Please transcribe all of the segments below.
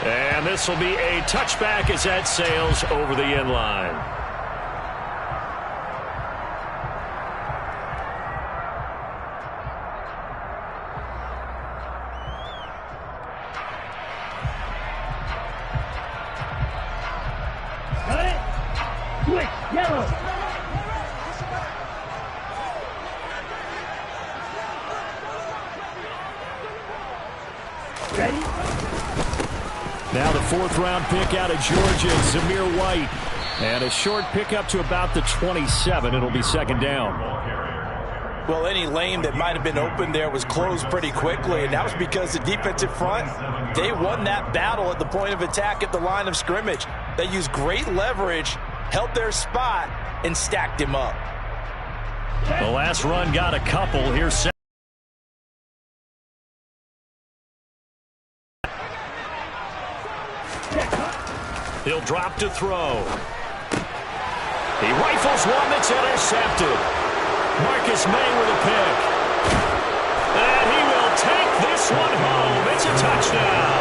And this will be a touchback as that sails over the end line. Yellow. Ready? Now the fourth-round pick out of Georgia, Zamir White. And a short pickup to about the 27. It'll be second down. Well, any lane that might have been open there was closed pretty quickly, and that was because the defensive front, they won that battle at the point of attack at the line of scrimmage. They used great leverage, held their spot, and stacked him up. The last run got a couple. Here's he'll drop to throw. He rifles one that's intercepted. Marcus May with a pick. And he will take this one home. It's a touchdown.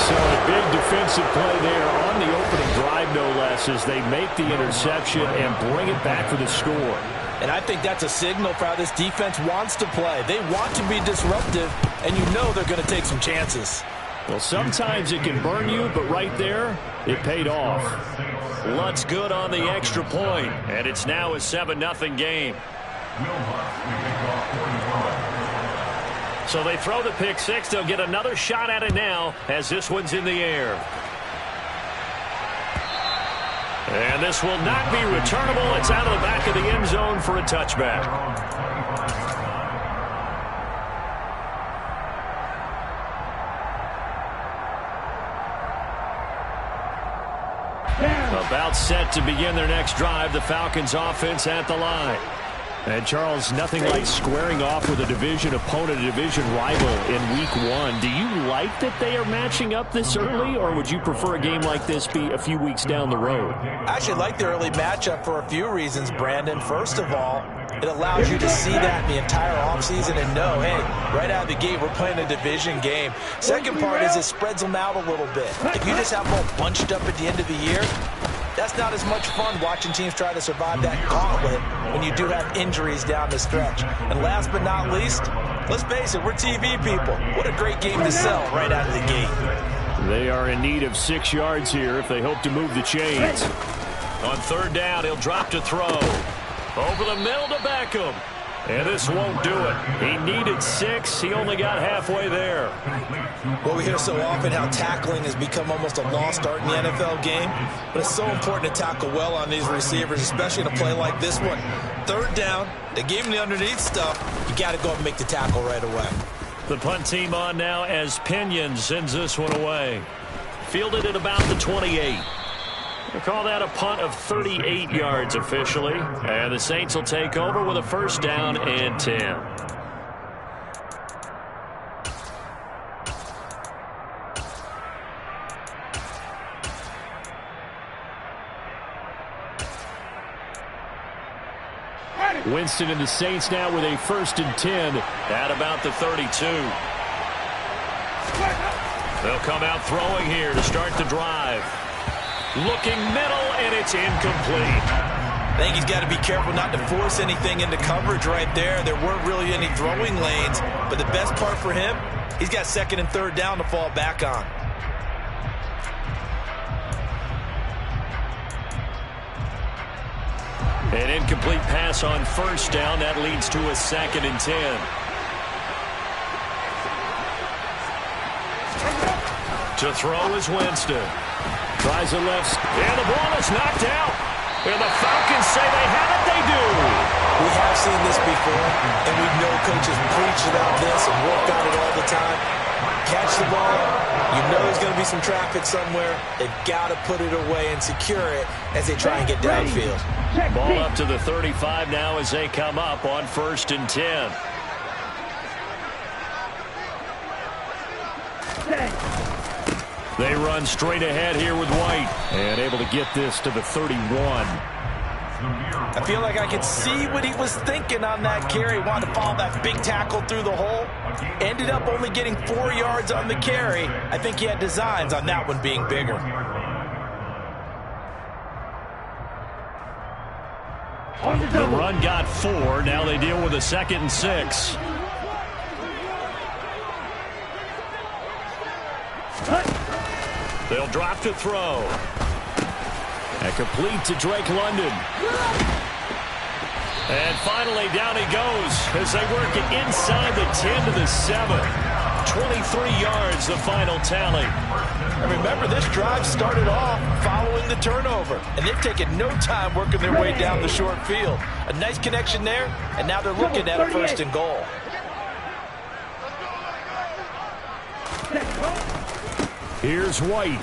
So a big defensive play there on the opening drive, no less, as they make the interception and bring it back for the score. And I think that's a signal for how this defense wants to play. They want to be disruptive, and you know they're going to take some chances. Well, sometimes it can burn you, but right there, it paid off. Lutt's good on the extra point, and it's now a 7-0 game. So they throw the pick six. They'll get another shot at it now as this one's in the air. And this will not be returnable. It's out of the back of the end zone for a touchback. About set to begin their next drive, the Falcons offense at the line. And, Charles, nothing like squaring off with a division opponent, a division rival in week one. Do you like that they are matching up this early, or would you prefer a game like this be a few weeks down the road? I actually like the early matchup for a few reasons, Brandon. First of all, it allows you to see that in the entire offseason and know, hey, right out of the gate, we're playing a division game. Second part is it spreads them out a little bit. If you just have them all bunched up at the end of the year, that's not as much fun watching teams try to survive that gauntlet when you do have injuries down the stretch. And last but not least, let's face it, we're TV people. What a great game to sell right out of the gate. They are in need of 6 yards here if they hope to move the chains. On third down, he'll drop to throw. Over the middle to Beckham. And this won't do it. He needed 6. He only got halfway there. Well, we hear so often how tackling has become almost a lost art in the NFL game. But it's so important to tackle well on these receivers, especially in a play like this one. Third down, they gave him the underneath stuff. You got to go and make the tackle right away. The punt team on now as Pinion sends this one away. Fielded at about the 28. We'll call that a punt of 38 yards officially. And the Saints will take over with a first down and 10. Winston and the Saints now with a first and 10 at about the 32. They'll come out throwing here to start the drive. Looking middle, and it's incomplete. I think he's got to be careful not to force anything into coverage right there. There weren't really any throwing lanes, but the best part for him, he's got second and third down to fall back on. An incomplete pass on first down. That leads to a second and 10. To throw is Winston. Tries a left, and the ball is knocked out. And the Falcons say they have it, they do. We have seen this before, and we know coaches preach about this and work on it all the time. Catch the ball, you know there's going to be some traffic somewhere. They've got to put it away and secure it as they try and get downfield. Ball up to the 35 now as they come up on first and 10. They run straight ahead here with White. And able to get this to the 31. I feel like I could see what he was thinking on that carry. Wanted to follow that big tackle through the hole. Ended up only getting 4 yards on the carry. I think he had designs on that one being bigger. The run got 4. Now they deal with a 2nd and 6. They'll drop to throw. And complete to Drake London. And finally, down he goes as they work it inside the 10 to the 7. 23 yards, the final tally. And remember, this drive started off following the turnover. And they've taken no time working their way down the short field. A nice connection there, and now they're looking at a 1st and goal. Here's White.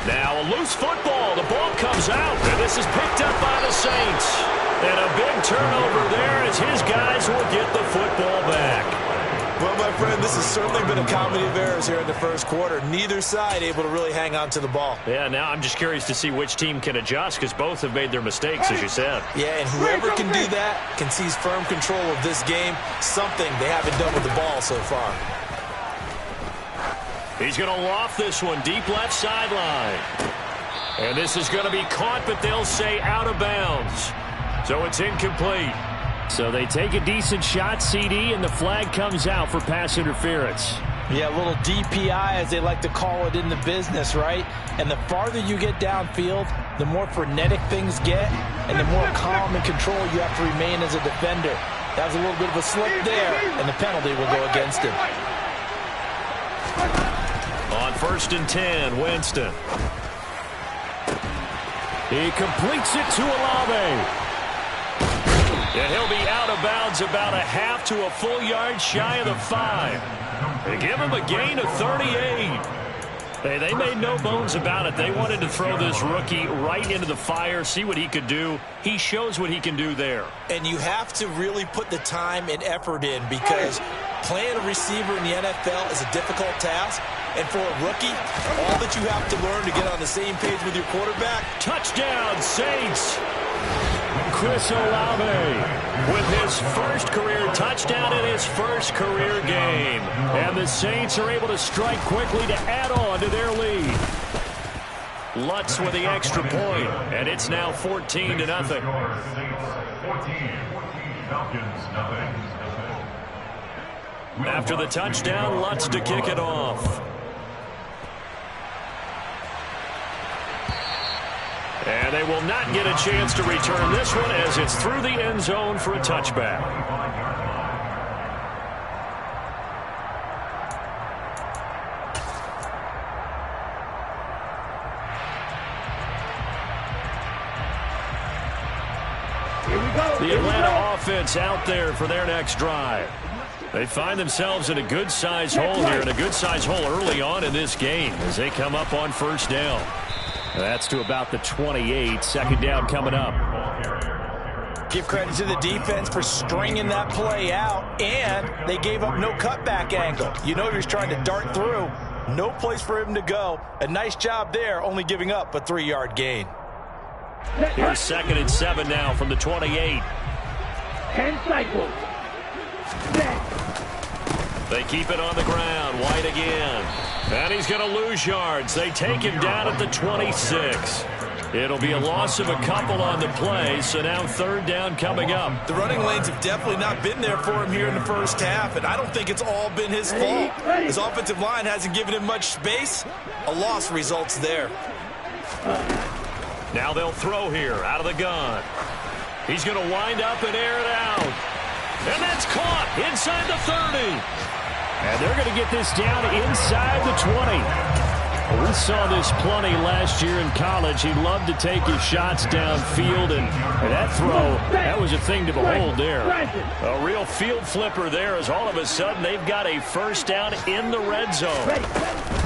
Now a loose football. The ball comes out, and this is picked up by the Saints. And a big turnover there as his guys will get the football back. Well, my friend, this has certainly been a comedy of errors here in the first quarter. Neither side able to really hang on to the ball. Yeah, now I'm just curious to see which team can adjust because both have made their mistakes, as you said. Yeah, and whoever can do that can seize firm control of this game, something they haven't done with the ball so far. He's going to loft this one deep left sideline. And this is going to be caught, but they'll say out of bounds. So it's incomplete. So they take a decent shot, CD, and the flag comes out for pass interference. Yeah, a little DPI, as they like to call it in the business, right? And the farther you get downfield, the more frenetic things get, and the more calm and control you have to remain as a defender. That was a little bit of a slip there, and the penalty will go against him. On 1st and 10, Winston. He completes it to Olave. And he'll be out of bounds about a half to a full yard shy of the 5. They give him a gain of 38. Hey, they made no bones about it. They wanted to throw this rookie right into the fire, see what he could do. He shows what he can do there. And you have to really put the time and effort in because playing a receiver in the NFL is a difficult task. And for a rookie, all that you have to learn to get on the same page with your quarterback. Touchdown, Saints! Chris Olave with his first career touchdown in his first career game. And the Saints are able to strike quickly to add on to their lead. Lutz with the extra point, and it's now 14-0. After the touchdown, Lutz to kick it off. And they will not get a chance to return this one as it's through the end zone for a touchback. The Atlanta offense out there for their next drive. They find themselves in a good-sized hole here, and a good-sized hole early on in this game as they come up on 1st down. That's to about the 28. 2nd down coming up. Give credit to the defense for stringing that play out, and they gave up no cutback angle. You know he was trying to dart through. No place for him to go. A nice job there, only giving up a 3-yard gain. Here's 2nd and 7 now from the 28. 10 cycles. They keep it on the ground. White again. And he's going to lose yards. They take him down at the 26. It'll be a loss of a couple on the play, so now 3rd down coming up. The running lanes have definitely not been there for him here in the first half, and I don't think it's all been his fault. His offensive line hasn't given him much space. A loss results there. Now they'll throw here out of the gun. He's going to wind up and air it out. And that's caught inside the 30. And they're going to get this down inside the 20. We saw this plenty last year in college. He loved to take his shots downfield, and that throw, that was a thing to behold there. A real field flipper there as all of a sudden they've got a 1st down in the red zone.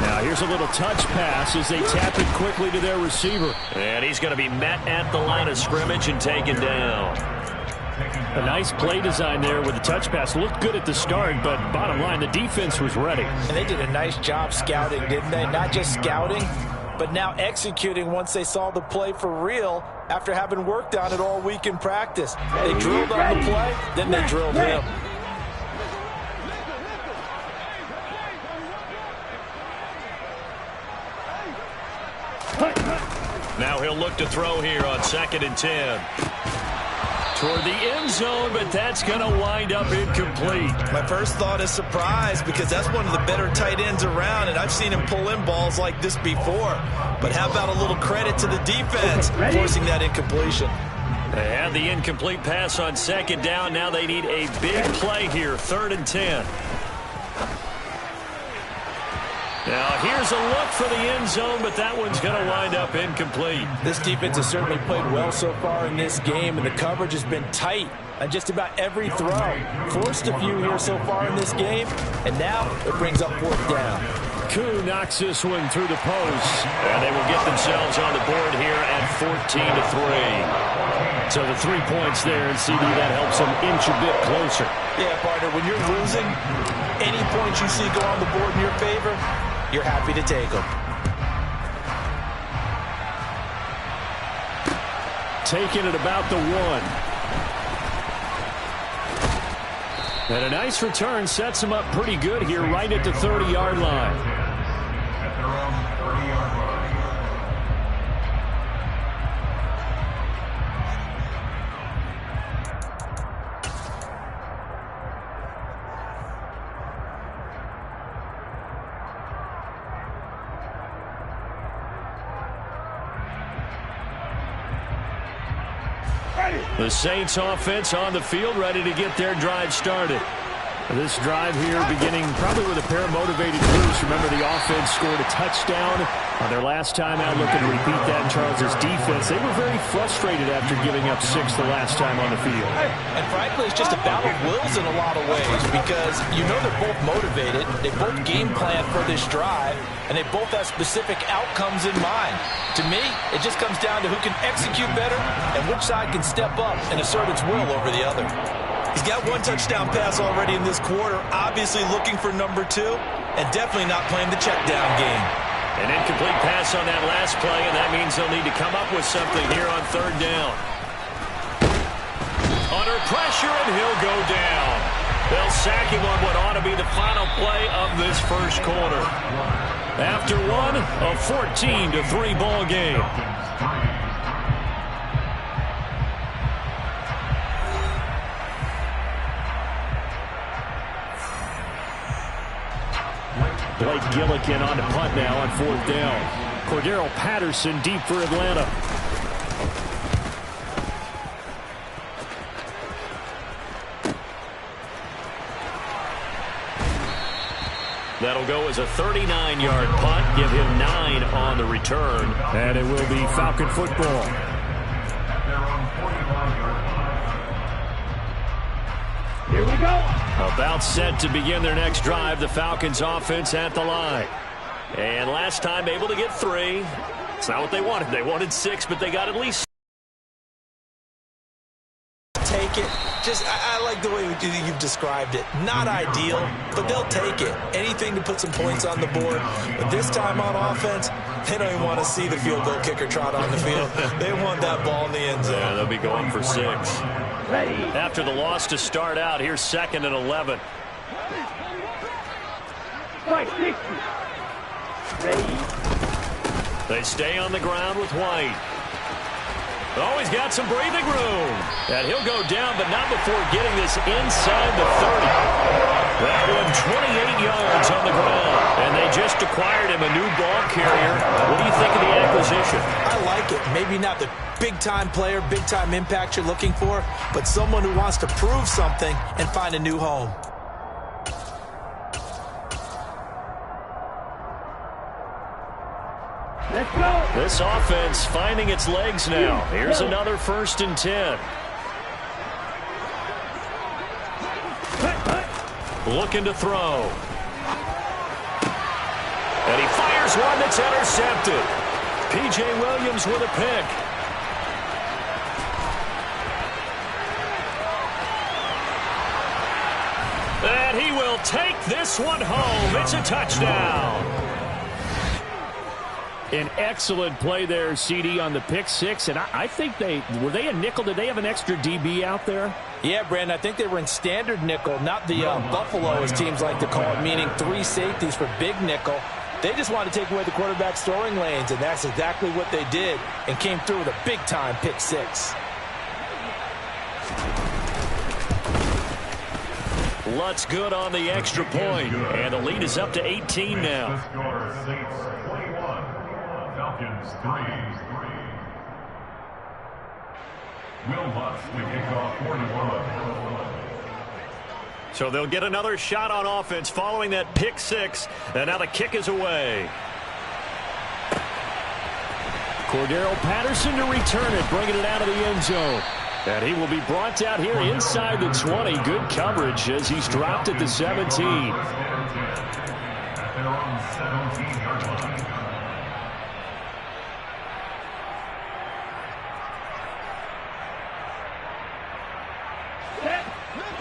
Now here's a little touch pass as they tap it quickly to their receiver. And he's going to be met at the line of scrimmage and taken down. A nice play design there with the touch pass. Looked good at the start, but bottom line, the defense was ready. And they did a nice job scouting, didn't they? Not just scouting, but now executing once they saw the play for real after having worked on it all week in practice. They drilled on the play, then they drilled him. Now he'll look to throw here on 2nd and 10. Toward the end zone, but that's going to wind up incomplete. My first thought is surprise because that's one of the better tight ends around, and I've seen him pull in balls like this before. But how about a little credit to the defense forcing that incompletion? They had the incomplete pass on 2nd down. Now they need a big play here, 3rd and 10. Now here's a look for the end zone, but that one's going to wind up incomplete. This defense has certainly played well so far in this game, and the coverage has been tight on just about every throw. Forced a few here so far in this game, and now it brings up 4th down. Koo knocks this one through the post, and they will get themselves on the board here at 14-3. So the 3 points there, and CD, that helps them inch a bit closer. Yeah, partner, when you're losing, any points you see go on the board in your favor, you're happy to take them. Taking it about the 1. And a nice return sets him up pretty good here right at the 30-yard line. The Saints offense on the field, ready to get their drive started. This drive here beginning probably with a pair of motivated crews. Remember, the offense scored a touchdown on their last time out. Looking to repeat that in Charles' defense. They were very frustrated after giving up 6 the last time on the field. And frankly, it's just a battle of wills in a lot of ways because you know they're both motivated. They both game plan for this drive, and they both have specific outcomes in mind. To me, it just comes down to who can execute better and which side can step up and assert its will over the other. He's got 1 touchdown pass already in this quarter, obviously looking for number 2, and definitely not playing the check down game. An incomplete pass on that last play, and that means they'll need to come up with something here on 3rd down. Under pressure, and he'll go down. They'll sack him on what ought to be the final play of this first quarter. After one, a 14-3 ball game. Blake Gillikin on the punt now on 4th down. Cordero Patterson deep for Atlanta. That'll go as a 39-yard punt. Give him 9 on the return. And it will be Falcon football. Here we go. About set to begin their next drive. The Falcons offense at the line. And last time able to get 3. It's not what they wanted. They wanted 6, but they got at least. Take it. I like the way you've described it. Not ideal, but they'll take it. Anything to put some points on the board. But this time on offense, they don't even want to see the field goal kicker trot on the field. They want that ball in the end zone. Yeah, they'll be going for 6. Ready. After the loss to start out, here's 2nd and 11. Right, 60. Ready. They stay on the ground with White. Oh, he's got some breathing room. And he'll go down, but not before getting this inside the 30. That one 28 yards on the ground. And they just acquired him a new ball carrier. What do you think of the acquisition? I like it. Maybe not the big-time player, big-time impact you're looking for, but someone who wants to prove something and find a new home. Let's go. This offense finding its legs now. Here's another 1st and 10. Looking to throw. And he fires one that's intercepted. P.J. Williams with a pick. And he will take this one home. It's a touchdown. An excellent play there, CD, on the pick 6. And I think were they a nickel? Did they have an extra DB out there? Yeah, Brandon, I think they were in standard nickel, not the Buffalo, as teams like to call it, meaning 3 safeties for big nickel. They just wanted to take away the quarterback's throwing lanes, and that's exactly what they did and came through with a big-time pick six. Lutt's good on the extra point, and the lead is up to 18 now. Falcons 3. Will Lutz to kick off 41. So they'll get another shot on offense following that pick six, and now the kick is away. Cordero Patterson to return it, bringing it out of the end zone. And he will be brought down here inside the 20. Good coverage as he's dropped at the 17.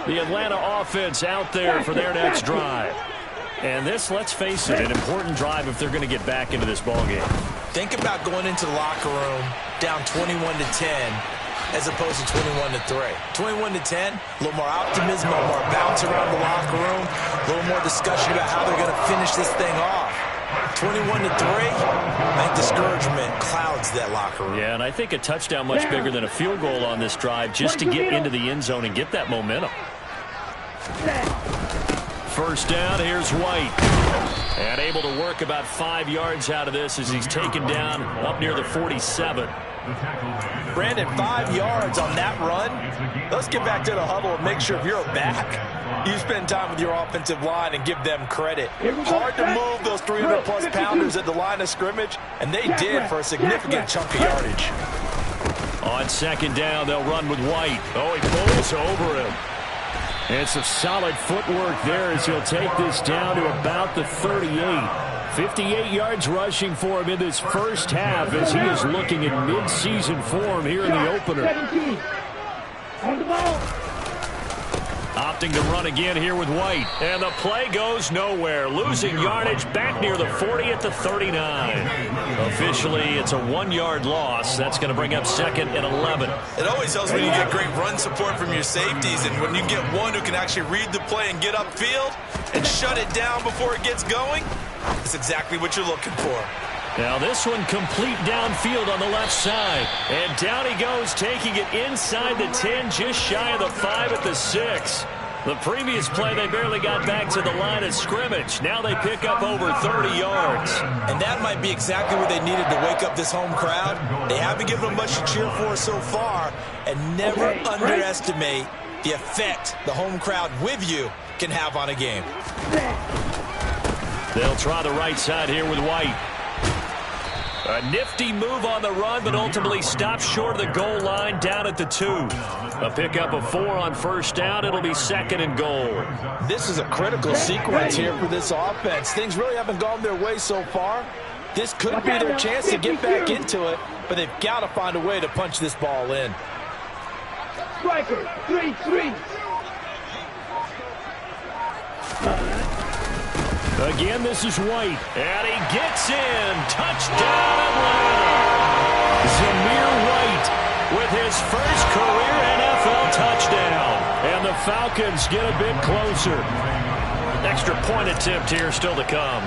The Atlanta offense out there for their next drive. And this, let's face it, an important drive if they're going to get back into this ballgame. Think about going into the locker room down 21-10 as opposed to 21-3. 21-10, a little more optimism, a little more bounce around the locker room, a little more discussion about how they're going to finish this thing off. 21-3, I think discouragement clouds that locker room. Yeah, and I think a touchdown much bigger than a field goal on this drive just to get into the end zone and get that momentum. First down, here's White. And able to work about 5 yards out of this as he's taken down up near the 47. Brandon, 5 yards on that run. Let's get back to the huddle and make sure if you're back, you spend time with your offensive line and give them credit. Hard to move those 300-plus pounders at the line of scrimmage, and they did for a significant chunk of yardage. On second down, they'll run with White. Oh, he pulls over him. And some solid footwork there as he'll take this down to about the 38. 58 yards rushing for him in this first half as he is looking in mid-season form here in the opener. On the ball. Opting to run again here with White. And the play goes nowhere. Losing yardage back near the 40 at the 39. Officially, it's a 1-yard loss. That's going to bring up second and 11. It always helps when you get great run support from your safeties, and when you get one who can actually read the play and get upfield and shut it down before it gets going, that's exactly what you're looking for. Now this one complete downfield on the left side. And down he goes, taking it inside the 10, just shy of the 5 at the 6. The previous play, they barely got back to the line of scrimmage. Now they pick up over 30 yards. And that might be exactly what they needed to wake up this home crowd. They haven't given them much to cheer for so far. And never underestimate the effect the home crowd with you can have on a game. They'll try the right side here with White. A nifty move on the run, but ultimately stopped short of the goal line down at the 2. A pickup of 4 on first down. It'll be second and goal. This is a critical sequence here for this offense. Things really haven't gone their way so far. This could be their chance to get back into it, but they've got to find a way to punch this ball in. Striker, 3-3. Again, this is White. And he gets in. Touchdown, Atlanta. Zamir White with his first career NFL touchdown. And the Falcons get a bit closer. Extra point attempt here still to come.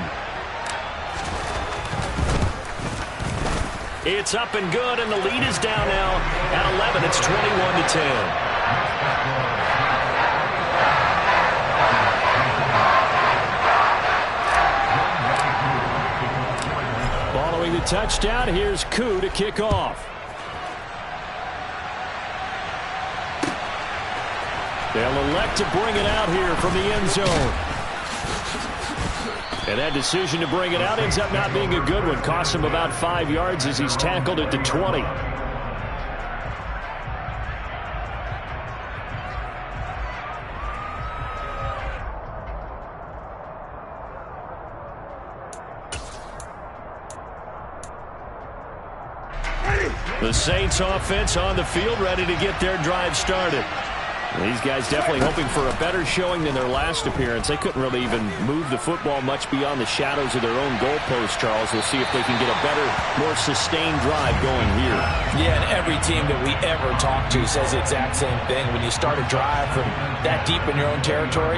It's up and good, and the lead is down now at 11. It's 21-10. Following the touchdown, here's Koo to kick off. They'll elect to bring it out here from the end zone. And that decision to bring it out ends up not being a good one. Costs him about 5 yards as he's tackled at the 20. The Saints offense on the field, ready to get their drive started. These guys definitely hoping for a better showing than their last appearance. They couldn't really even move the football much beyond the shadows of their own goalpost, Charles. We'll see if they can get a better, more sustained drive going here. Yeah, and every team that we ever talk to says the exact same thing. When you start a drive from that deep in your own territory,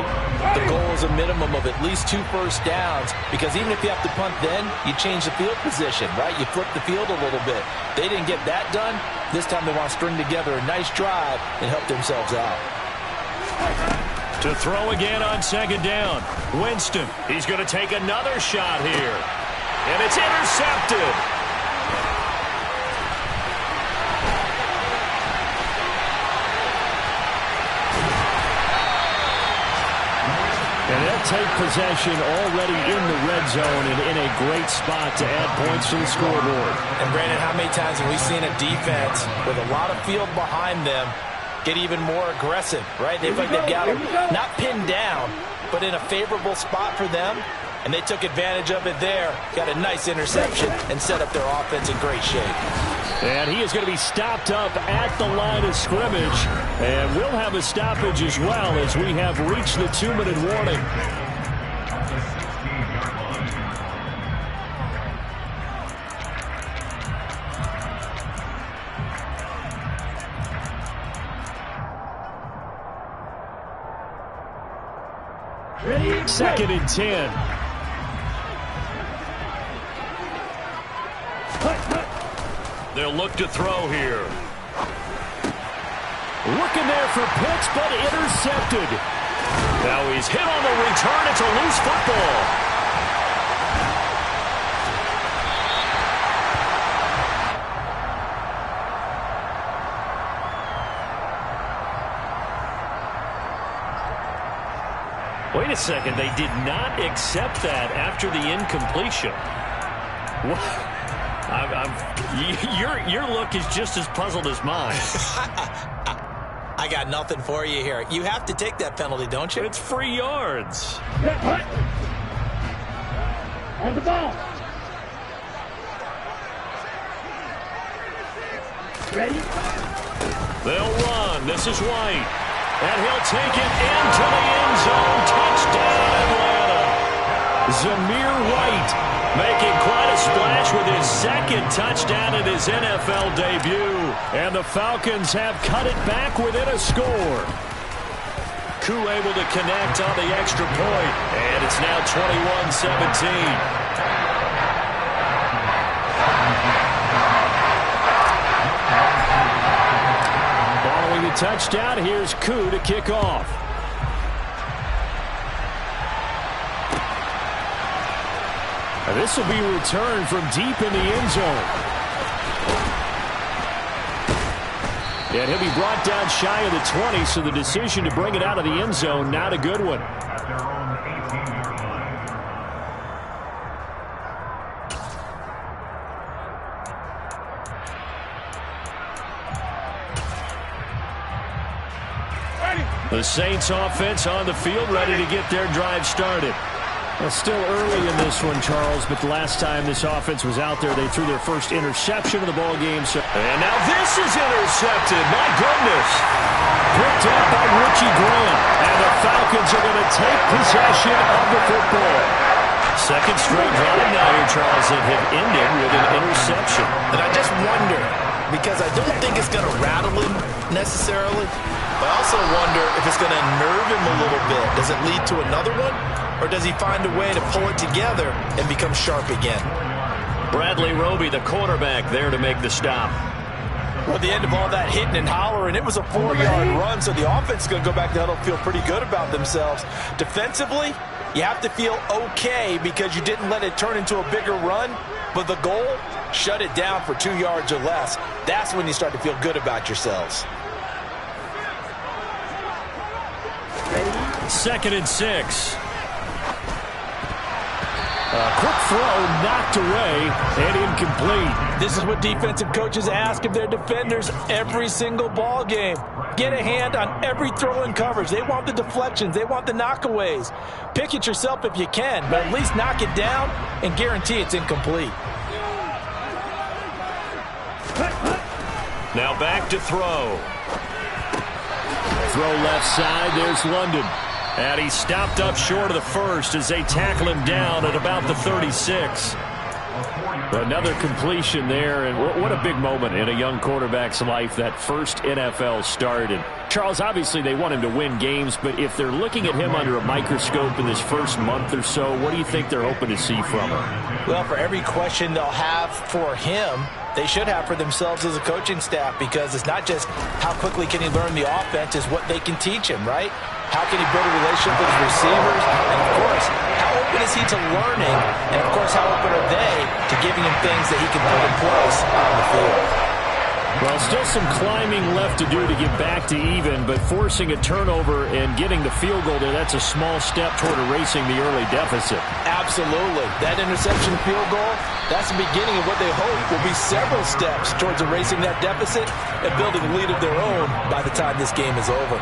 the goal is a minimum of at least 2 first downs, because even if you have to punt then, you change the field position, right? You flip the field a little bit. They didn't get that done. This time they want to string together a nice drive and help themselves out. To throw again on second down. Winston, he's going to take another shot here. And it's intercepted. And they'll take possession already in the red zone and in a great spot to add points to the scoreboard. And Brandon, how many times have we seen a defense with a lot of field behind them get even more aggressive, right? They feel like they've got them not pinned down, but in a favorable spot for them, and they took advantage of it there, got a nice interception, and set up their offense in great shape. And he is going to be stopped up at the line of scrimmage, and we'll have a stoppage as well as we have reached the 2-minute warning. Second and 10. They'll look to throw here. Looking there for Pitts, but intercepted. Now he's hit on the return. It's a loose football. Wait a second, they did not accept that after the incompletion. What? Your look is just as puzzled as mine. I got nothing for you here. You have to take that penalty, don't you? It's free yards. On the ball. Ready? They'll run. This is White. And he'll take it into the end zone. Touchdown, Atlanta. Zamir White making quite a splash with his second touchdown in his NFL debut. And the Falcons have cut it back within a score. Koo able to connect on the extra point. And it's now 21-17. The touchdown, here's Koo to kick off. And this will be returned from deep in the end zone. And he'll be brought down shy of the 20, so the decision to bring it out of the end zone, not a good one. At their own 18-yard line. The Saints offense on the field, ready to get their drive started. Well, still early in this one, Charles, but the last time this offense was out there, they threw their first interception of the ball game. And now this is intercepted. My goodness. Picked up by Richie Grant. And the Falcons are going to take possession of the football. Second straight drive now here, Charles, that have ended with an interception. And I just wonder, because I don't think it's going to rattle him necessarily, but I also wonder if it's going to nerve him a little bit. Does it lead to another one? Or does he find a way to pull it together and become sharp again? Bradley Roby, the quarterback, there to make the stop. Well, at the end of all that hitting and hollering, it was a 4-yard run, so the offense is going to go back to huddle, feel pretty good about themselves. Defensively, you have to feel okay because you didn't let it turn into a bigger run, but the goal, shut it down for 2 yards or less. That's when you start to feel good about yourselves. Second and 6. A quick throw knocked away and incomplete. This is what defensive coaches ask of their defenders every single ball game. Get a hand on every throw in coverage. They want the deflections. They want the knockaways. Pick it yourself if you can, but at least knock it down and guarantee it's incomplete. Now back to throw. throw left side. There's London. And he's stopped up short of the first as they tackle him down at about the 36. Another completion there, and what a big moment in a young quarterback's life, that first NFL start. And Charles, obviously they want him to win games, but if they're looking at him under a microscope in this first month or so, what do you think they're hoping to see from him? Well, for every question they'll have for him, they should have for themselves as a coaching staff, because it's not just how quickly can he learn the offense, it's what they can teach him, right? How can he build a relationship with his receivers? And, of course, how open is he to learning? And, of course, how open are they to giving him things that he can put in place on the field? Well, still some climbing left to do to get back to even, but forcing a turnover and getting the field goal there, that's a small step toward erasing the early deficit. Absolutely. That interception field goal, that's the beginning of what they hope will be several steps towards erasing that deficit and building a lead of their own by the time this game is over.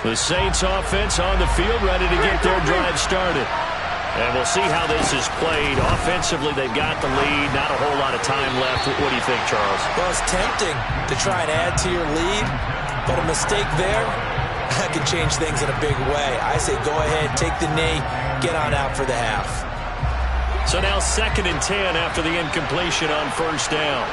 The Saints offense on the field, ready to get their drive started. And we'll see how this is played. Offensively, they've got the lead. Not a whole lot of time left. What do you think, Charles? Well, it's tempting to try and add to your lead, but a mistake there can change things in a big way. I say go ahead, take the knee, get on out for the half. So now 2nd and 10 after the incompletion on first down.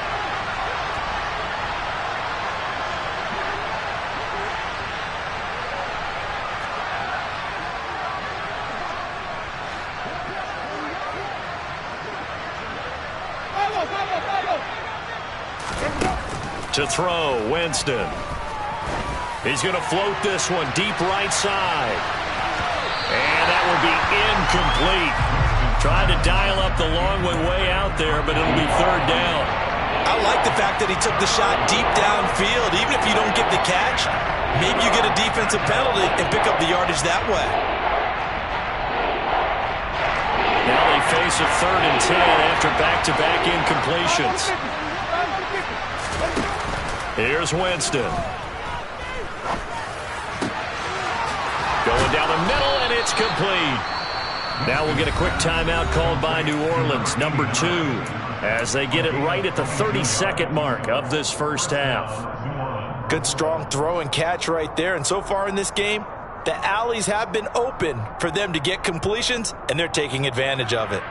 To throw, Winston. He's going to float this one deep right side. And that will be incomplete. Tried to dial up the long way out there, but it'll be 3rd down. I like the fact that he took the shot deep downfield. Even if you don't get the catch, maybe you get a defensive penalty and pick up the yardage that way. Now they face a 3rd and 10 after back-to-back incompletions. Here's Winston. Going down the middle, and it's complete. Now we'll get a quick timeout called by New Orleans, number 2, as they get it right at the 32nd mark of this first half. Good, strong throw and catch right there. And so far in this game, the alleys have been open for them to get completions, and they're taking advantage of it.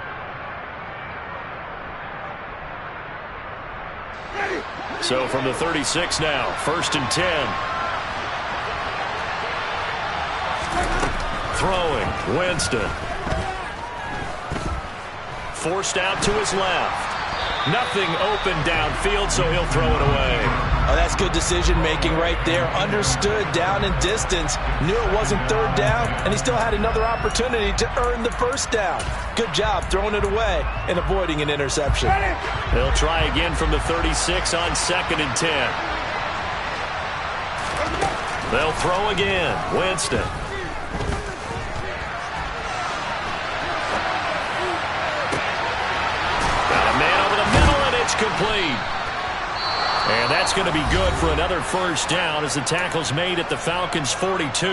So from the 36 now, 1st and 10. Throwing, Winston. Forced out to his left. Nothing open downfield, so he'll throw it away. Oh, that's good decision-making right there. Understood down and distance. Knew it wasn't 3rd down, and he still had another opportunity to earn the 1st down. Good job throwing it away and avoiding an interception. They'll try again from the 36 on 2nd and 10. They'll throw again. Winston. Got a man over the middle, and it's complete. And that's going to be good for another 1st down as the tackle's made at the Falcons' 42.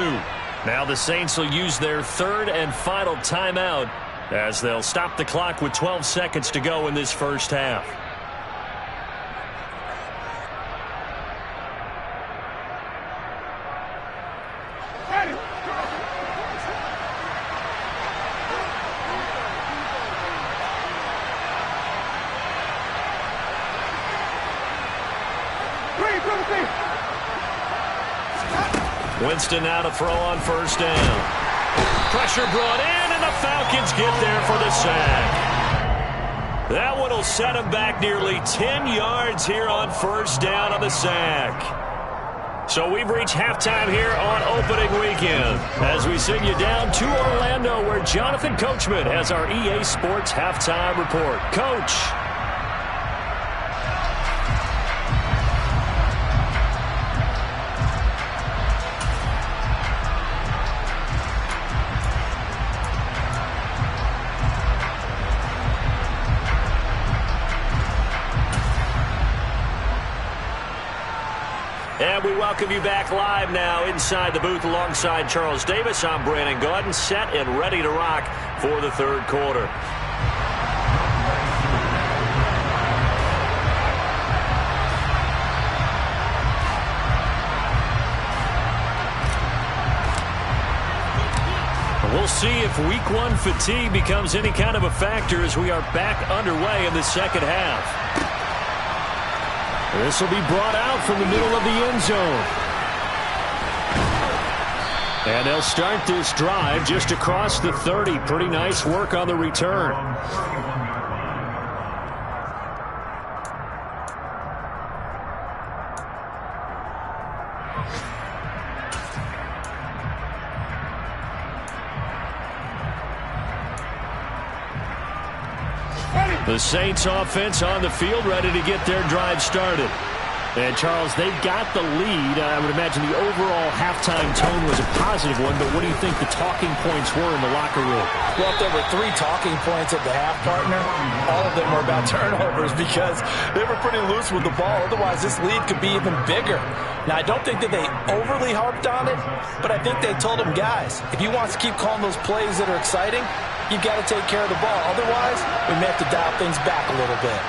Now the Saints will use their 3rd and final timeout as they'll stop the clock with 12 seconds to go in this first half. Winston now to throw on 1st down. Pressure brought in, and the Falcons get there for the sack. That one will set him back nearly 10 yards here on 1st down on the sack. So we've reached halftime here on opening weekend as we send you down to Orlando, where Jonathan Coachman has our EA Sports halftime report. Coach. And we welcome you back live now inside the booth alongside Charles Davis. I'm Brandon Gaudin, set and ready to rock for the third quarter. We'll see if week one fatigue becomes any kind of a factor as we are back underway in the second half. This will be brought out from the middle of the end zone. And they'll start this drive just across the 30. Pretty nice work on the return. The Saints offense on the field, ready to get their drive started. And, Charles, they've got the lead. I would imagine the overall halftime tone was a positive one, but what do you think the talking points were in the locker room? Well, if there were 3 talking points at the half, partner, all of them were about turnovers because they were pretty loose with the ball. Otherwise, this lead could be even bigger. Now, I don't think that they overly harped on it, but I think they told them, guys, if you want to keep calling those plays that are exciting, you've got to take care of the ball. Otherwise, we may have to dial things back a little bit.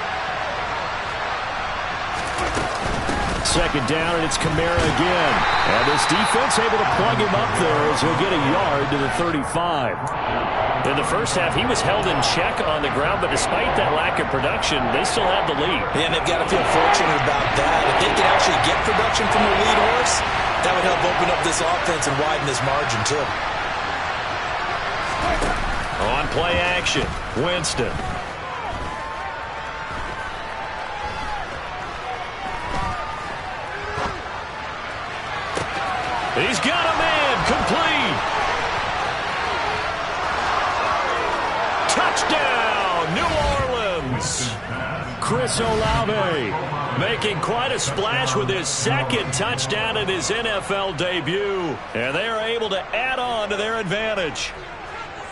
Second down, and it's Kamara again. And this defense able to plug him up there as he'll get a yard to the 35. In the first half, he was held in check on the ground, but despite that lack of production, they still have the lead. And they've got to feel fortunate about that. If they can actually get production from their lead horse, that would help open up this offense and widen this margin, too. On play action, Winston. He's got a man, complete. Touchdown, New Orleans. Chris Olave making quite a splash with his second touchdown in his NFL debut. And they are able to add on to their advantage.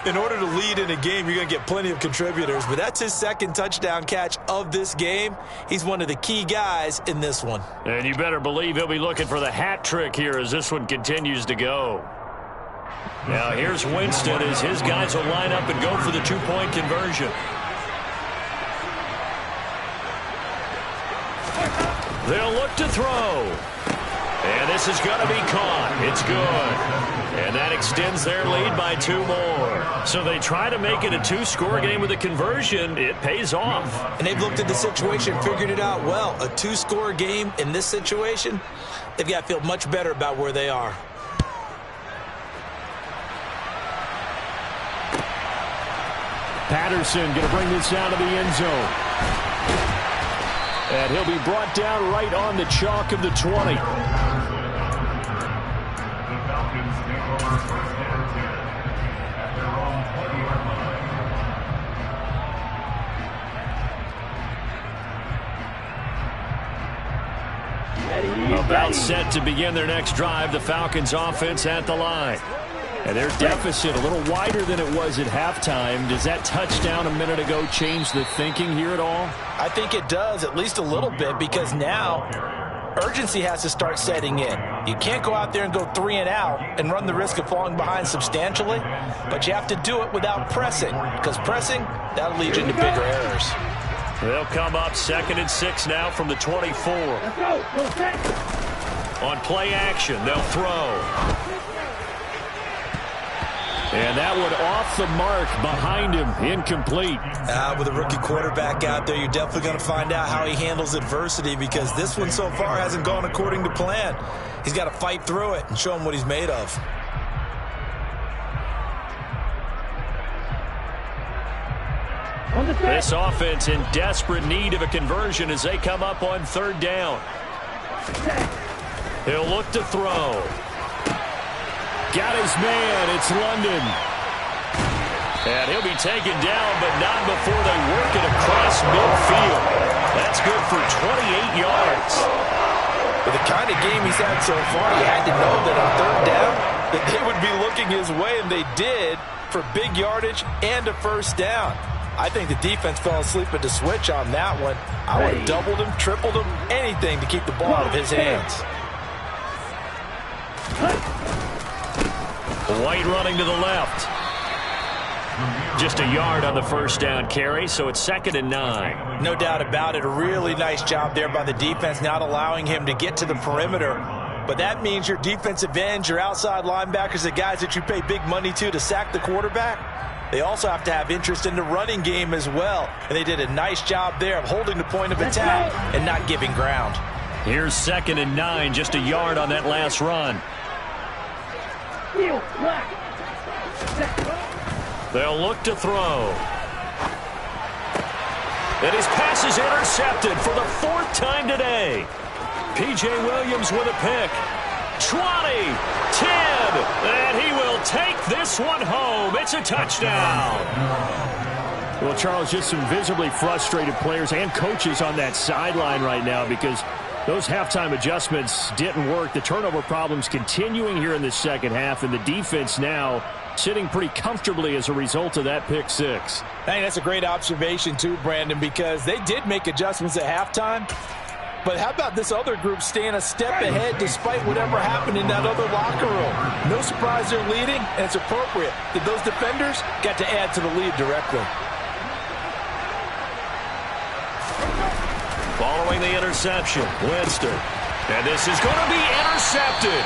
In order to lead in a game, you're going to get plenty of contributors, but that's his second touchdown catch of this game. He's one of the key guys in this one. And you better believe he'll be looking for the hat trick here as this one continues to go. Now here's Winston as his guys will line up and go for the two-point conversion. They'll look to throw. And this is going to be caught. It's good. And that extends their lead by 2 more. So they try to make it a 2-score game with a conversion. It pays off. And they've looked at the situation, figured it out well. A 2-score game in this situation, they've got to feel much better about where they are. Patterson going to bring this out of the end zone. And he'll be brought down right on the chalk of the 20. The Falcons take over first and 10 at their own 20-yard line. About set to begin their next drive, the Falcons offense at the line. And their deficit a little wider than it was at halftime. Does that touchdown a minute ago change the thinking here at all? I think it does, at least a little bit, because now urgency has to start setting in. You can't go out there and go 3 and out and run the risk of falling behind substantially, but you have to do it without pressing, because pressing, that'll lead you into bigger errors. They'll come up 2nd and 6 now from the 24. Let's go. Go set. On play action, they'll throw. And that one off the mark behind him, incomplete. With a rookie quarterback out there, you're definitely going to find out how he handles adversity, because this one so far hasn't gone according to plan. He's got to fight through it and show him what he's made of. This offense in desperate need of a conversion as they come up on 3rd down. He'll look to throw. Got his man. It's London. And he'll be taken down, but not before they work it across midfield. That's good for 28 yards. With the kind of game he's had so far, you had to know that on 3rd down that they would be looking his way, and they did, for big yardage and a 1st down. I think the defense fell asleep at the switch on that one. I would have doubled him, tripled him, anything to keep the ball out of his hands. White running to the left. Just a yard on the first down carry, so it's 2nd and 9. No doubt about it. A really nice job there by the defense, not allowing him to get to the perimeter. But that means your defensive ends, your outside linebackers, the guys that you pay big money to sack the quarterback, they also have to have interest in the running game as well. And they did a nice job there of holding the point of attack and not giving ground. Here's 2nd and 9, just a yard on that last run. They'll look to throw. And his pass is intercepted for the 4th time today. P.J. Williams with a pick. 20, 10, and he will take this one home. It's a touchdown. Well, Charles, just some visibly frustrated players and coaches on that sideline right now because those halftime adjustments didn't work. The turnover problems continuing here in the second half, and the defense now sitting pretty comfortably as a result of that pick six. I think that's a great observation too, Brandon, because they did make adjustments at halftime. But how about this other group staying a step ahead despite whatever happened in that other locker room? No surprise they're leading, and it's appropriate that those defenders got to add to the lead directly. Following the interception, Winston. And this is going to be intercepted.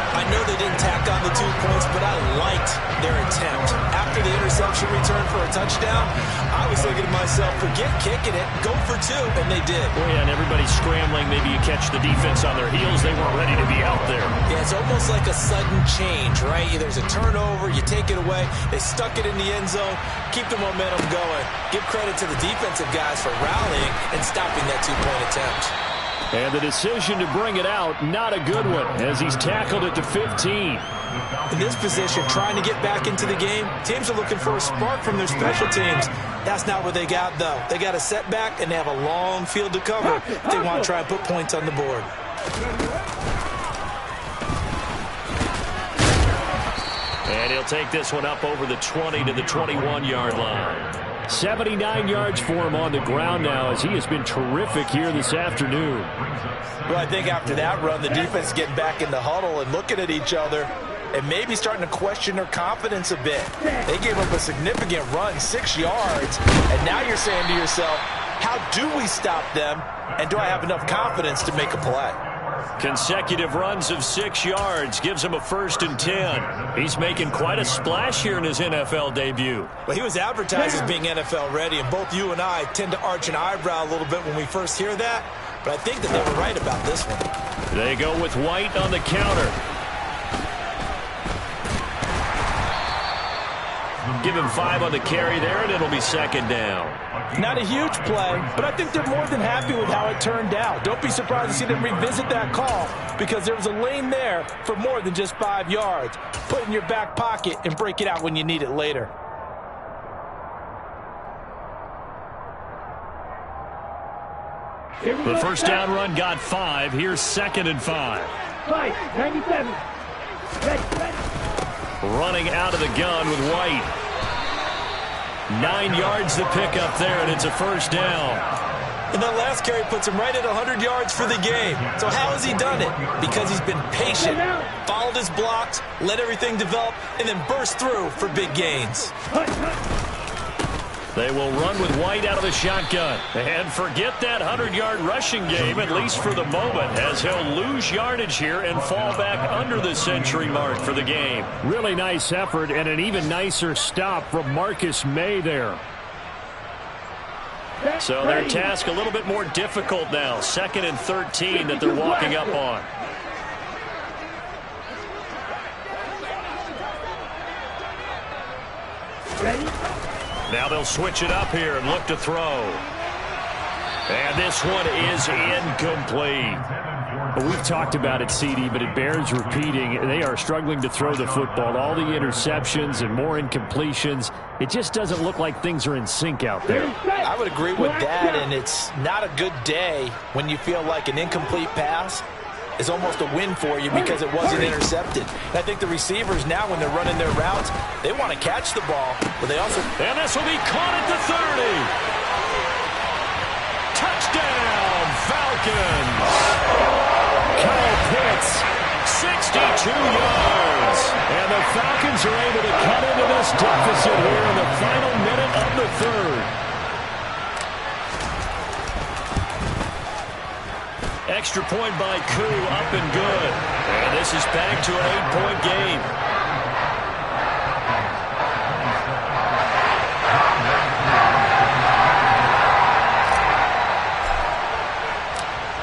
I know they didn't tack on the 2 points, but I liked their attempt. After the interception return for a touchdown, I was thinking to myself, forget kicking it, go for 2, and they did. Well, yeah, and everybody's scrambling. Maybe you catch the defense on their heels. They weren't ready to be out there. Yeah, it's almost like a sudden change, right? There's a turnover, you take it away. They stuck it in the end zone. Keep the momentum going. Give credit to the defensive guys for rallying and stopping that 2-point attempt. And the decision to bring it out, not a good one, as he's tackled it to 15. In this position, trying to get back into the game, teams are looking for a spark from their special teams. That's not what they got, though. They got a setback, and they have a long field to cover if they want to try and put points on the board. And he'll take this one up over the 20 to the 21-yard line. 79 yards for him on the ground now as he has been terrific here this afternoon. Well, I think after that run, the defense getting back in the huddle and looking at each other and maybe starting to question their confidence a bit. They gave up a significant run, 6 yards, and now you're saying to yourself, how do we stop them, and do I have enough confidence to make a play? Consecutive runs of 6 yards gives him a 1st and 10. He's making quite a splash here in his NFL debut. Well, he was advertised as being NFL ready, and both you and I tend to arch an eyebrow a little bit when we first hear that, but I think that they were right about this one. They go with White on the counter. Give him 5 on the carry there, and it'll be 2nd down. Not a huge play, but I think they're more than happy with how it turned out. Don't be surprised to see them revisit that call because there was a lane there for more than just 5 yards. Put it in your back pocket and break it out when you need it later. The first down run got 5. Here's 2nd and 5. 97. Ready. Running out of the gun with White. 9 yards to pick up there, and it's a 1st down. And that last carry puts him right at 100 yards for the game. So how has he done it? Because he's been patient, followed his blocks, let everything develop, and then burst through for big gains. They will run with White out of the shotgun. And forget that 100-yard rushing game, at least for the moment, as he'll lose yardage here and fall back under the century mark for the game. Really nice effort and an even nicer stop from Marcus May there. So their task a little bit more difficult now. 2nd and 13 that they're walking up on. Ready? Now they'll switch it up here and look to throw. And this one is incomplete. Well, we've talked about it, CD, but it bears repeating. They are struggling to throw the football. All the interceptions and more incompletions. It just doesn't look like things are in sync out there. I would agree with that, and it's not a good day when you feel like an incomplete pass is almost a win for you because it wasn't intercepted. And I think the receivers now, when they're running their routes, they want to catch the ball, but they also... And this will be caught at the 30. Touchdown, Falcons. Kyle Pitts, 60 2 yards. And the Falcons are able to cut into this deficit here in the final minute of the third. Extra point by Koo, up and good. And this is back to an 8-point game.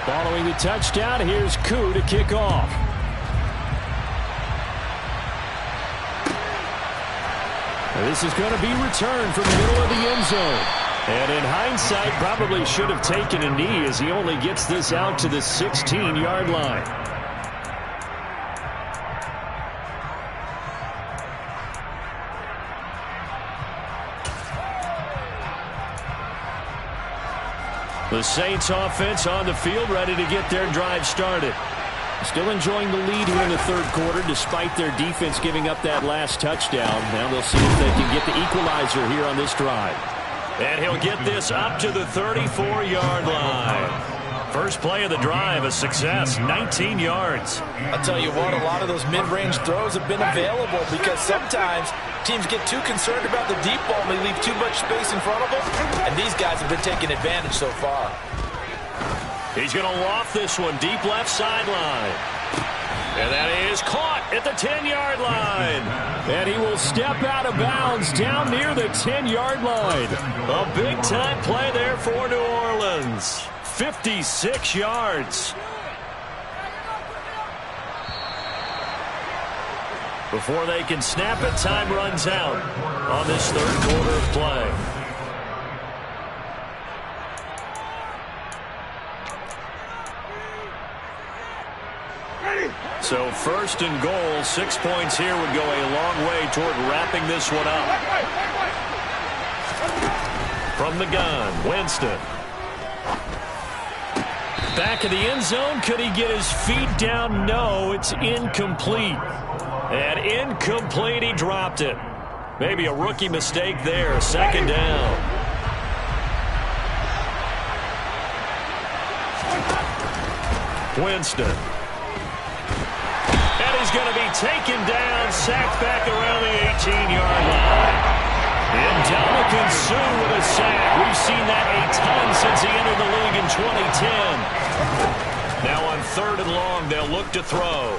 Following the touchdown, here's Koo to kick off. This is going to be returned from the middle of the end zone. And in hindsight, probably should have taken a knee as he only gets this out to the 16-yard line. The Saints offense on the field, ready to get their drive started. Still enjoying the lead here in the third quarter despite their defense giving up that last touchdown. Now they'll see if they can get the equalizer here on this drive. And he'll get this up to the 34-yard line. First play of the drive, a success, 19 yards. I'll tell you what, a lot of those mid-range throws have been available because sometimes teams get too concerned about the deep ball and they leave too much space in front of them. And these guys have been taking advantage so far. He's going to loft this one deep left sideline. And that is caught at the 10-yard line. And he will step out of bounds down near the 10-yard line. A big-time play there for New Orleans. 56 yards. Before they can snap it, time runs out on this third quarter of play. So first and goal, 6 points here would go a long way toward wrapping this one up. From the gun, Winston. Back of the end zone, could he get his feet down? No, it's incomplete. And incomplete, he dropped it. Maybe a rookie mistake there, second down. Winston. He's going to be taken down, sacked back around the 18-yard line. And Dominican Sue with a sack. We've seen that a ton since he entered the league in 2010. Now on third and long, they'll look to throw.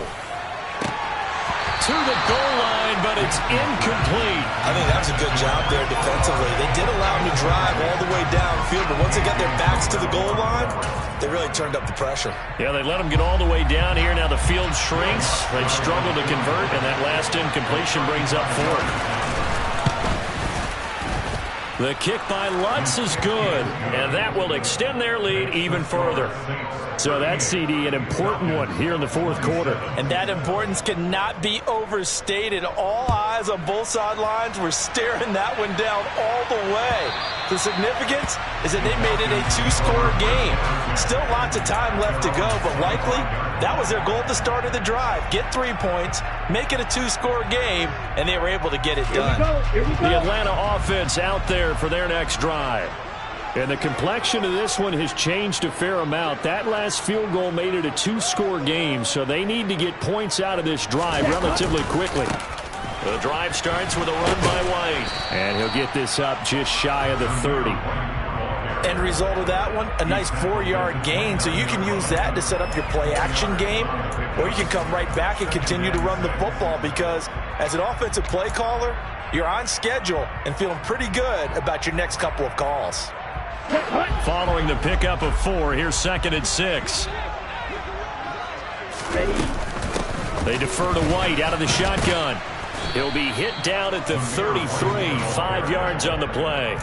To the goal line, but it's incomplete. I think that was a good job there defensively. They did allow him to drive all the way downfield, but once they got their backs to the goal line, they really turned up the pressure. Yeah, they let him get all the way down here. Now the field shrinks. They've struggled to convert, and that last incompletion brings up fourth. The kick by Lutz is good, and that will extend their lead even further. So that CD, an important one here in the fourth quarter. And that importance cannot be overstated. All eyes on both sidelines were staring that one down all the way. The significance is that they made it a two-score game. Still lots of time left to go, but likely that was their goal at the start of the drive. Get 3 points, make it a two-score game, and they were able to get it done. Here we go. The Atlanta offense out there for their next drive. And the complexion of this one has changed a fair amount. That last field goal made it a two-score game, so they need to get points out of this drive relatively quickly. The drive starts with a run by White. And he'll get this up just shy of the 30. End result of that one, a nice 4-yard gain, so you can use that to set up your play-action game, or you can come right back and continue to run the football because as an offensive play caller, you're on schedule and feeling pretty good about your next couple of calls. Following the pickup of 4, here's second and 6. They defer to White out of the shotgun. He'll be hit down at the 33, 5 yards on the play.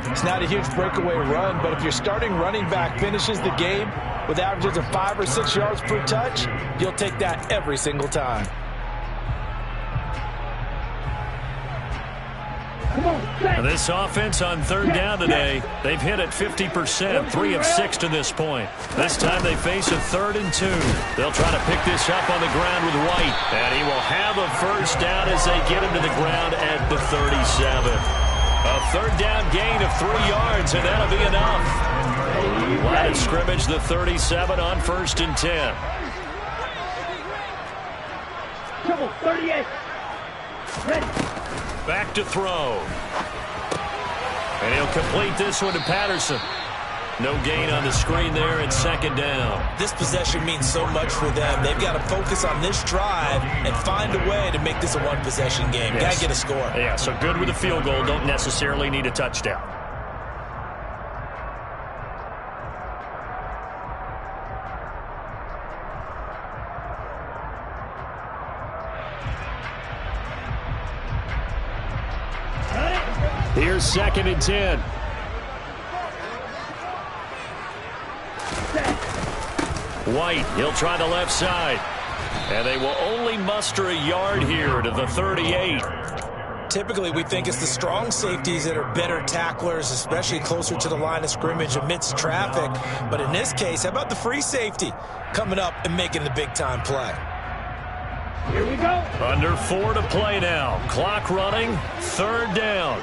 It's not a huge breakaway run, but if your starting running back finishes the game with averages of 5 or 6 yards per touch, you'll take that every single time. And this offense on third down today, they've hit it 50%, 3 of 6 to this point. This time they face a 3rd and 2. They'll try to pick this up on the ground with White. And he will have a first down as they get him to the ground at the 37. A third down gain of 3 yards, and that'll be enough. Line of scrimmage, the 37 on 1st and 10. Double, 38. Ready. Back to throw. And he'll complete this one to Patterson. No gain on the screen there, and second down. This possession means so much for them. They've got to focus on this drive and find a way to make this a one-possession game. Yes. Got to get a score. Yeah, so good with a field goal. Don't necessarily need a touchdown. Here's second and 10. White, he'll try the left side. And they will only muster a yard here to the 38. Typically, we think it's the strong safeties that are better tacklers, especially closer to the line of scrimmage amidst traffic. But in this case, how about the free safety coming up and making the big-time play? Here we go. Under 4 to play now. Clock running, third down.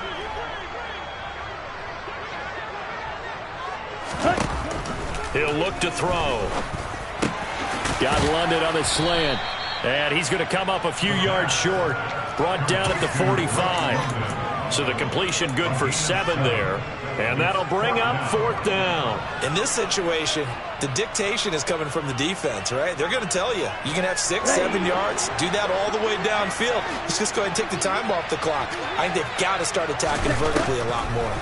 He'll look to throw. Got London on the slant. And he's going to come up a few yards short. Brought down at the 45. So the completion good for 7 there. And that'll bring up fourth down. In this situation, the dictation is coming from the defense, right? They're going to tell you, you can have 6, 7 yards, do that all the way downfield. Let's just go ahead and take the time off the clock. I think they've got to start attacking vertically a lot more.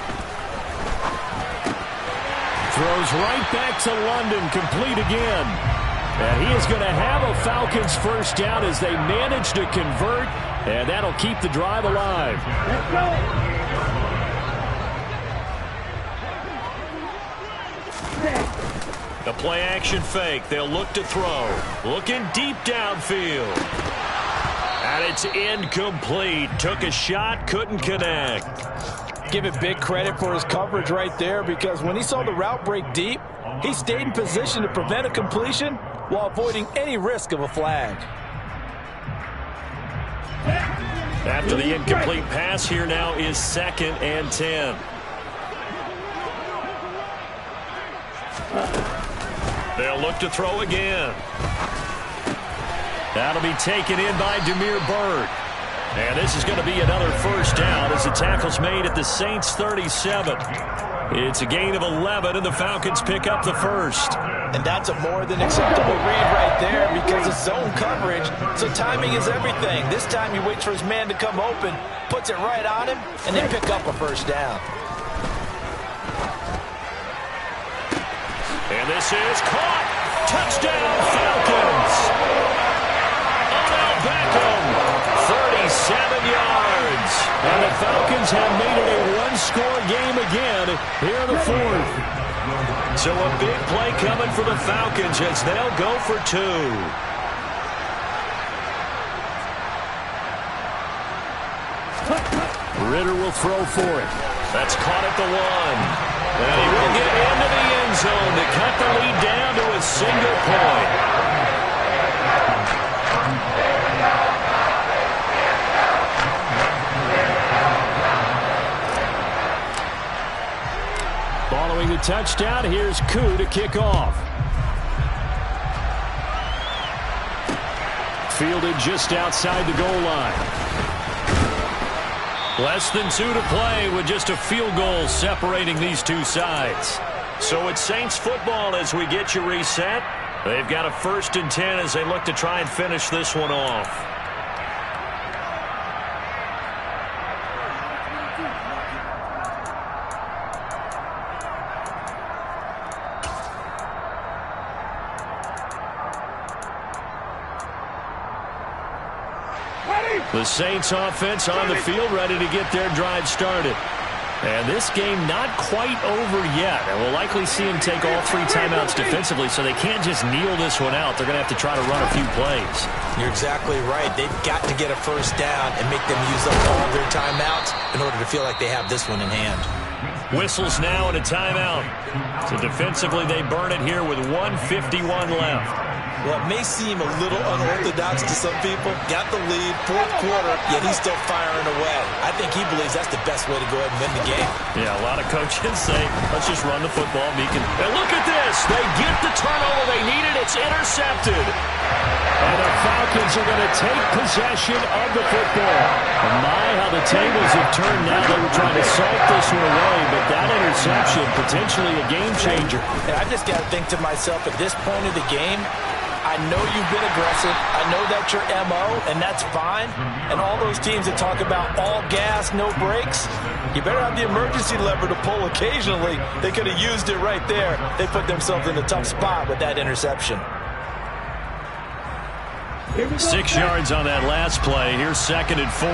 Throws right back to London, complete again. And he is going to have a Falcons first down as they manage to convert, and that'll keep the drive alive. Let's go. The play-action fake. They'll look to throw. Looking deep downfield. And it's incomplete. Took a shot, couldn't connect. Give it big credit for his coverage right there, because when he saw the route break deep, he stayed in position to prevent a completion while avoiding any risk of a flag. After the incomplete pass, here now is second and 10. They'll look to throw again. That'll be taken in by Demir Bird. And this is going to be another first down as the tackle's made at the Saints' 37. It's a gain of 11, and the Falcons pick up the first. And that's a more than acceptable read right there, because it's zone coverage, so timing is everything. This time he waits for his man to come open, puts it right on him, and they pick up a first down. And this is caught. Touchdown, Falcons. Odell Beckham, 37 yards. And the Falcons have made it a one-score game again here in the fourth. So a big play coming for the Falcons as they'll go for 2. Ritter will throw for it. That's caught at the 1. And he will get into the end zone to cut the lead down to a single point. Following the touchdown, here's Koo to kick off. Fielded just outside the goal line. Less than 2 to play with just a field goal separating these two sides. So it's Saints football as we get you reset. They've got a 1st and 10 as they look to try and finish this one off. The Saints offense on the field ready to get their drive started. And this game not quite over yet. And we'll likely see them take all 3 timeouts defensively, so they can't just kneel this one out. They're going to have to try to run a few plays. You're exactly right. They've got to get a first down and make them use up all their timeouts in order to feel like they have this one in hand. Whistles now and a timeout. So defensively, they burn it here with 1:51 left. Well, it may seem a little unorthodox to some people. Got the lead, 4th quarter, yet he's still firing away. I think he believes that's the best way to go ahead and win the game. Yeah, a lot of coaches say, let's just run the football. And look at this. this. They get the turnover they needed. It's intercepted. And the Falcons are going to take possession of the football. And my, how the tables have turned now. They were trying to salt this one away, but that interception, potentially a game changer. And I just got to think to myself, at this point of the game, I know you've been aggressive. I know that's your MO, and that's fine. And all those teams that talk about all gas, no brakes, you better have the emergency lever to pull occasionally. They could have used it right there. They put themselves in a tough spot with that interception. 6 yards on that last play. Here's 2nd and 4.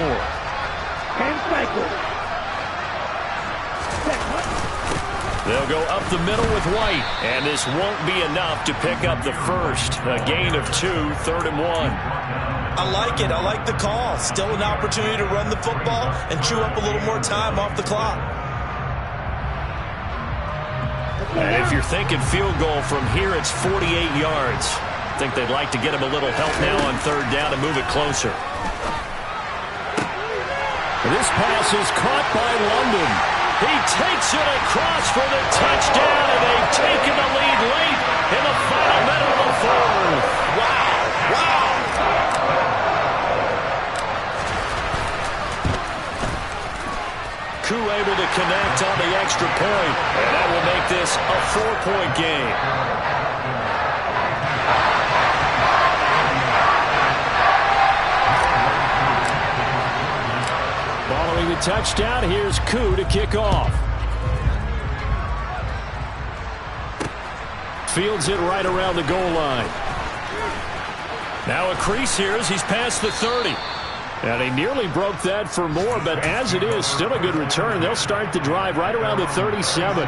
They'll go up the middle with White, and this won't be enough to pick up the first. A gain of 2, 3rd and 1. I like it. I like the call. Still an opportunity to run the football and chew up a little more time off the clock. And if you're thinking field goal from here, it's 48 yards. I think they'd like to get him a little help now on 3rd down and move it closer. This pass is caught by London. He takes it across for the touchdown, and they've taken the lead late in the final minute of the 4th. Wow. Wow. Koo able to connect on the extra point, and that will make this a 4-point game. Following the touchdown, here's Koo to kick off. Fields it right around the goal line. Now a crease here as he's past the 30. And he nearly broke that for more, but as it is, still a good return. They'll start the drive right around the 37.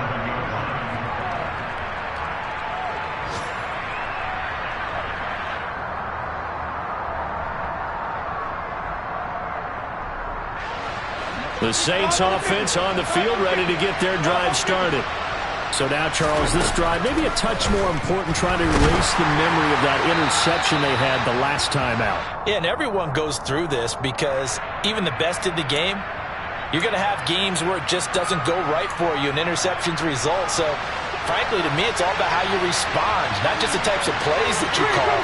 The Saints offense on the field, ready to get their drive started. So now, Charles, this drive maybe a touch more important, trying to erase the memory of that interception they had the last time out. Yeah, and everyone goes through this because even the best in the game, you're going to have games where it just doesn't go right for you and interceptions result. So, frankly, to me, it's all about how you respond, not just the types of plays that you call,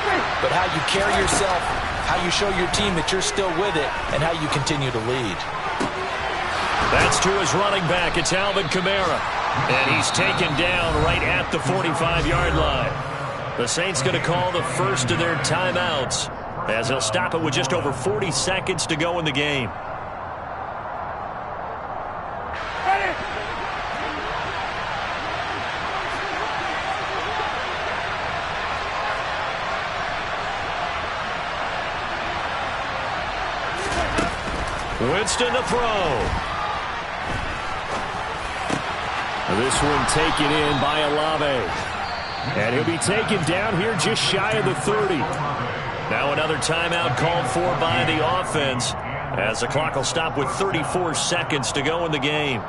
but how you carry yourself, how you show your team that you're still with it, and how you continue to lead. That's to his running back. It's Alvin Kamara. And he's taken down right at the 45-yard line. The Saints going to call the first of their timeouts as they'll stop it with just over 40 seconds to go in the game. Winston to throw. This one taken in by Olave. And he'll be taken down here just shy of the 30. Now another timeout called for by the offense as the clock will stop with 34 seconds to go in the game.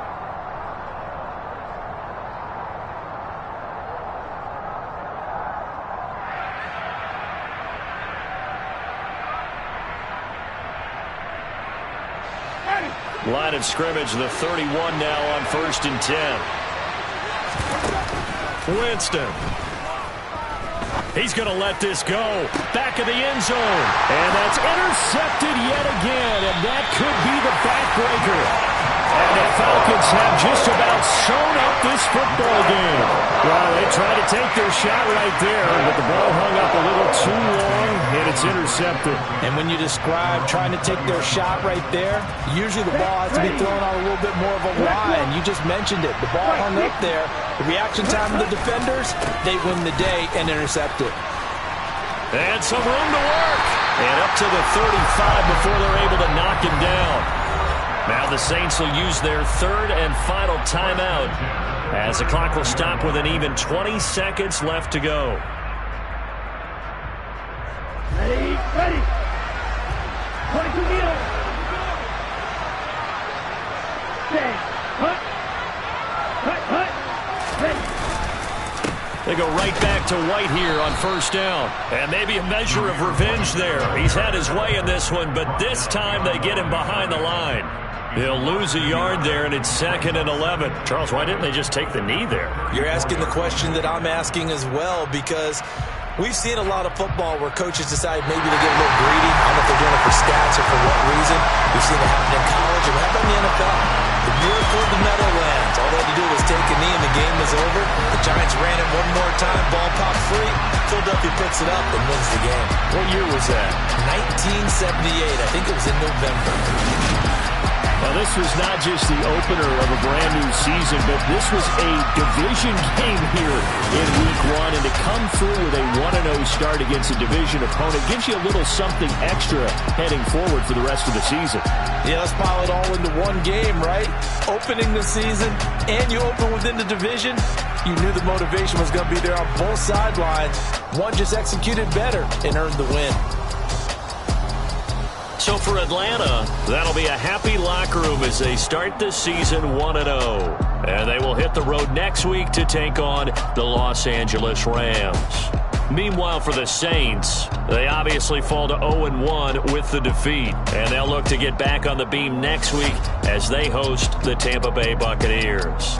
Line of scrimmage, the 31 now on 1st and 10. Winston. He's going to let this go. Back of the end zone. And that's intercepted yet again, and that could be the backbreaker. And the Falcons have just about sewn up this football game. Well, they tried to take their shot right there, but the ball hung up a little too long, and it's intercepted. And when you describe trying to take their shot right there, usually the ball has to be thrown on a little bit more of a line. You just mentioned it. The ball hung up there. The reaction time of the defenders, they win the day and intercept it. And some room to work. And up to the 35 before they're able to knock him down. Now the Saints will use their 3rd and final timeout as the clock will stop with an even 20 seconds left to go. Ready, ready. 22 meters. Stay. Hut. Hut, hut. Ready. They go right back to White here on first down. And maybe a measure of revenge there. He's had his way in this one, but this time they get him behind the line. He'll lose a yard there, and it's 2nd and 11. Charles, why didn't they just take the knee there? You're asking the question that I'm asking as well, because we've seen a lot of football where coaches decide maybe to get a little greedy. I don't know if they're doing it for stats or for what reason. We've seen it happen in college and happen in the NFL. The miracle of the Meadowlands. All they had to do was take a knee and the game was over. The Giants ran it one more time. Ball popped free. Philadelphia picks it up and wins the game. What year was that? 1978. I think it was in November. Well, this was not just the opener of a brand-new season, but this was a division game here in Week 1. And to come through with a 1-0 start against a division opponent gives you a little something extra heading forward for the rest of the season. Yeah, let's pile it all into one game, right? Opening the season, and you open within the division. You knew the motivation was going to be there on both sidelines. One just executed better and earned the win. So for Atlanta, that'll be a happy locker room as they start the season 1-0. And they will hit the road next week to take on the Los Angeles Rams. Meanwhile, for the Saints, they obviously fall to 0-1 with the defeat. And they'll look to get back on the beam next week as they host the Tampa Bay Buccaneers.